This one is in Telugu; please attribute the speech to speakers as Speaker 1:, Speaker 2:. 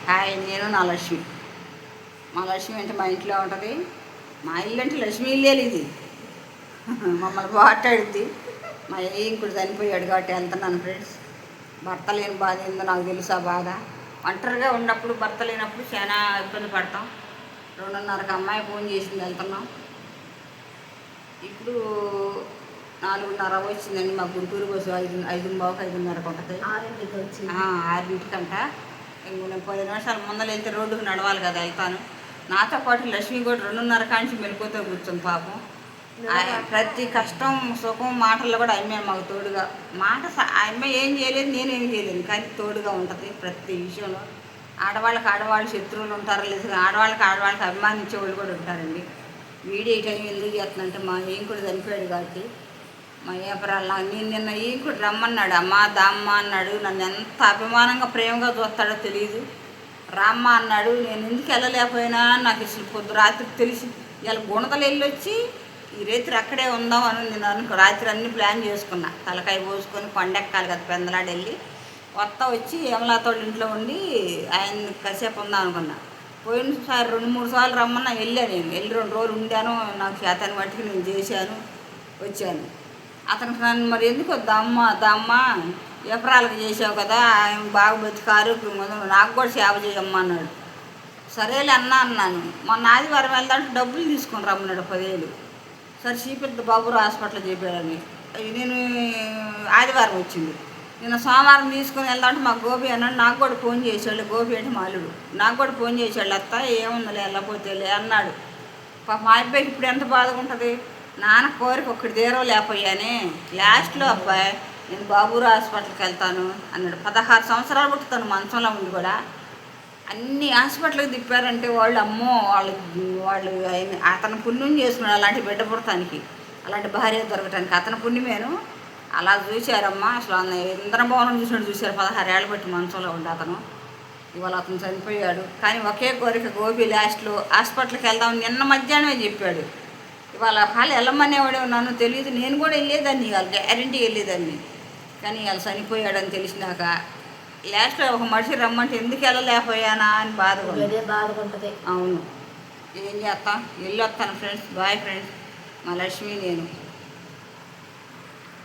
Speaker 1: హాయ్, నేను నా లక్ష్మి. మా లక్ష్మి అంటే మా ఇంట్లో ఉంటుంది. మా ఇల్లు అంటే లక్ష్మి ఇల్లే ఇది. మమ్మల్ని మాట్లాడుద్ది. మా ఇంకుడు చనిపోయాడు కాబట్టి వెళ్తున్నాను ఫ్రెండ్స్. భర్త లేని బాధ ఏందో నాకు తెలుసా బాధ. ఒంటరిగా ఉన్నప్పుడు భర్త లేనప్పుడు చాలా ఇబ్బంది పడతాం. 2:30కి అమ్మాయి ఫోన్ చేసింది, వెళ్తున్నాం. ఇప్పుడు 4:30 వచ్చిందండి. మా గుంటూరు బస్సు 5:30కి ఉంటుంది. 6:00కంట. నేను 10 నిమిషాల ముందర వెళ్తే రోడ్డుకు నడవాలి కదా, వెళ్తాను. నాతో పాటు లక్ష్మి కూడా 2:30 కాంచి మెలుకుతో కూర్చుంది పాపం. ప్రతి కష్టం సుఖం మాటల్లో కూడా అమ్మాయి మాకు తోడుగా. అమ్మాయి ఏం చేయలేదు, నేనేం చేయలేదు, కానీ తోడుగా ఉంటుంది ప్రతి విషయంలో. ఆడవాళ్ళకి శత్రువులు ఉంటారు, లేదు ఆడవాళ్ళకి అభిమానించే వాళ్ళు కూడా ఉంటారండి. వీడియో టైం ఎందుకు చేస్తుందంటే మా కూడా చనిపోయాడు కాబట్టి. మా ఏపరాలు నేను నిన్న కూడా రమ్మన్నాడు. అమ్మ దామ్మ అన్నాడు. నన్ను ఎంత అభిమానంగా ప్రేమగా చూస్తాడో తెలియదు. రామ్మ అన్నాడు. నేను ఎందుకు వెళ్ళలేకపోయినా నాకు అసలు పొద్దు రాత్రి తెలిసి ఇలా గుణతలు వెళ్ళొచ్చి ఈ రాత్రి అక్కడే ఉందాం అని నేను రాత్రి అన్ని ప్లాన్ చేసుకున్నా. తలకాయ పోసుకొని కొండెక్కాలి కదా, పెందలాడు వెళ్ళి వచ్చి యమలాతోళ్ళ ఇంట్లో ఉండి ఆయన కాసేపు ఉందాం అనుకున్నా. పోయినసారి 2-3 సార్లు రమ్మన్నా వెళ్ళాను. నేను వెళ్ళి 2 రోజులు ఉండాను. నాకు చేతని మట్టుకు నేను చేశాను, వచ్చాను. అతనికి నన్ను మరి ఎందుకు వద్దామ్మా ఎకరాలకు చేసావు కదా, ఆయన బాగా బతికారు, నాకు కూడా సేవ చేయమ్మా అన్నాడు. సరేలే అన్నాను. మొన్న ఆదివారం వెళ్దాంటే డబ్బులు తీసుకొని రమ్మన్నాడు 10,000. సరే చీపెద్ద బాబురావు హాస్పిటల్ చెప్పాడని నేను ఆదివారం వచ్చింది. నేను సోమవారం తీసుకొని వెళ్దాంటే మా గోపి అన్నాడు. నాకు కూడా ఫోన్ చేశాడు. గోపి అంటే మాలుడు. నాకు కూడా ఫోన్ చేశాడు. అత్త ఏముందిలే వెళ్ళపోతేలే అన్నాడు. పాప మా అబ్బాయికి ఇప్పుడు ఎంత బాధగా ఉంటుంది. నాన్న కోరిక ఒక్కటి తీరవ లేకపోయానే. లాస్ట్లో అబ్బాయి నేను బాబురావు హాస్పిటల్కి వెళ్తాను అన్నాడు. 16 సంవత్సరాలు పుట్టుతాను మంచంలో ఉండి కూడా. అన్ని హాస్పిటల్కి తిప్పారంటే వాళ్ళు అమ్మో వాళ్ళు అతను పుణ్యం చేసుకున్నాడు అలాంటి బిడ్డ పుడతానికి, అలాంటి భార్య దొరకటానికి. అతని పుణ్యమేను. అలా చూశారమ్మా. అసలు ఇంద్రభవనం చూశారు 16 ఏళ్ళ బట్టి మంచంలో ఉండి అతను. ఇవాళ అతను చనిపోయాడు. కానీ ఒకే కోరిక గోపి లాస్ట్లో హాస్పిటల్కి వెళ్దాం నిన్న మధ్యాహ్నమే చెప్పాడు. ఇవాళ హాలు వెళ్ళమనేవాడే నన్ను తెలియదు. నేను కూడా వెళ్ళేదాన్ని, ఇవాళ గ్యారెంటీ వెళ్ళేదాన్ని. కానీ ఇవాళ చనిపోయాడని తెలిసినాక లాస్ట్లో ఒక మనిషి రమ్మంటే ఎందుకు వెళ్ళలేకపోయానా అని బాధపడుతుంది. అవును, ఏం చేస్తాం, వెళ్ళొస్తాను ఫ్రెండ్స్. Bye friends. మా లక్ష్మి నేను.